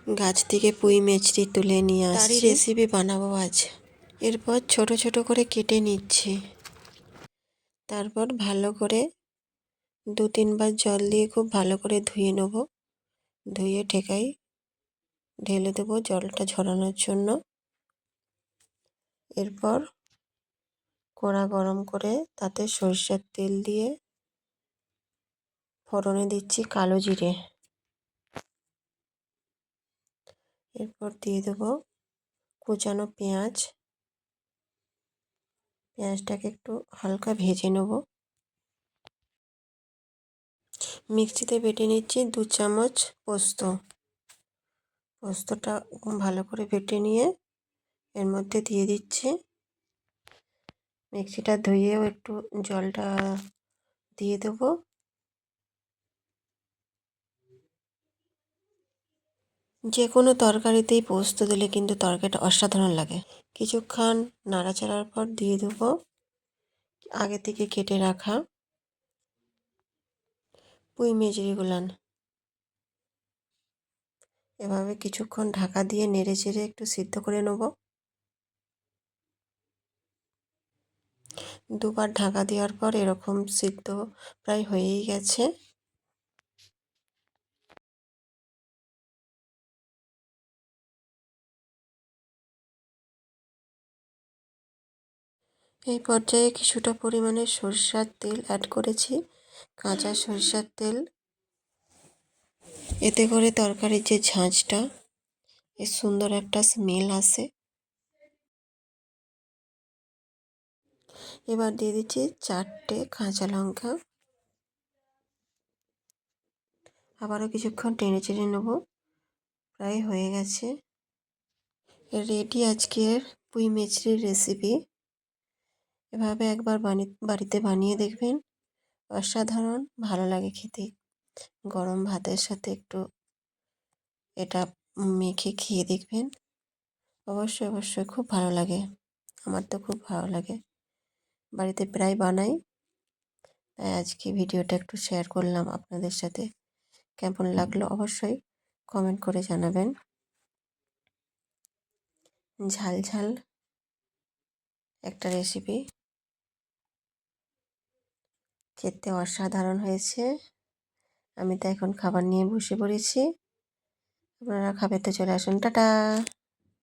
গাছ থেকে পুঁই মেচড়ি তুলে নিয়ে আসছি, রেসিপি বানাবো আজ। এরপর ছোট ছোট করে কেটে নিচ্ছি, তারপর ভালো করে 2-3 বার জল দিয়ে খুব ভালো করে ধুয়ে নেব। ধুয়ে ঠেকাই ঢেলে দেবো জলটা ঝরানোর জন্য। এরপর কড়া গরম করে তাতে সরষের তেল দিয়ে ফোড়নে দিচ্ছি কালো জিরে। এরপর দিয়ে দেবো কুচানো পেঁয়াজ। পেঁয়াজটাকে একটু হালকা ভেজে নেব। মিক্সিতে বেটে নিচ্ছি 2 চামচ পোস্ত। পোস্তটা ভালো করে বেটে নিয়ে এর মধ্যে দিয়ে দিচ্ছি। মিক্সিটা ধুয়েও একটু জলটা দিয়ে দেবো। যে কোনো তরকারিতেই পোস্ত দিলে কিন্তু তরকারিটা অসাধারণ লাগে। কিছুক্ষণ নাড়াচাড়ার পর দিয়ে দেবো আগে থেকে কেটে রাখা পুঁই মেচড়িগুলান। এভাবে কিছুক্ষণ ঢাকা দিয়ে নেড়ে চেড়ে একটু সিদ্ধ করে নেব। 2 বার ঢাকা দেওয়ার পর এরকম সিদ্ধ প্রায় হয়েই গেছে। এই পর্যায়ে কিছুটা পরিমাণে সরষের তেল অ্যাড করেছি, কাঁচা সরষের তেল। এতে করে তরকারির যে ঝাঁঝটা, এর সুন্দর একটা স্মেল আসে। এবার দিয়ে দিচ্ছি 4টে কাঁচা লঙ্কা। আবারও কিছুক্ষণ টেনে চেড়ে নেব। প্রায় হয়ে গেছে। রেডি আজকের পুঁই মেচড়ির রেসিপি। এভাবে একবার বাড়িতে বানিয়ে দেখবেন, অসাধারণ ভালো লাগে খেতে। গরম ভাতের সাথে একটু এটা মেখে খেয়ে দেখবেন, অবশ্যই অবশ্যই খুব ভালো লাগে। আমার তো খুব ভালো লাগে, বাড়িতে প্রায় বানাই। তাই আজকে ভিডিওটা একটু শেয়ার করলাম আপনাদের সাথে। কেমন লাগলো অবশ্যই কমেন্ট করে জানাবেন। ঝাল ঝাল একটা রেসিপি, খেতে অসাধারণ হয়েছে। আমি তো এখন খাবার নিয়ে বসে পড়েছি। আপনারা খাবে তো চলে আসুন। টাটা।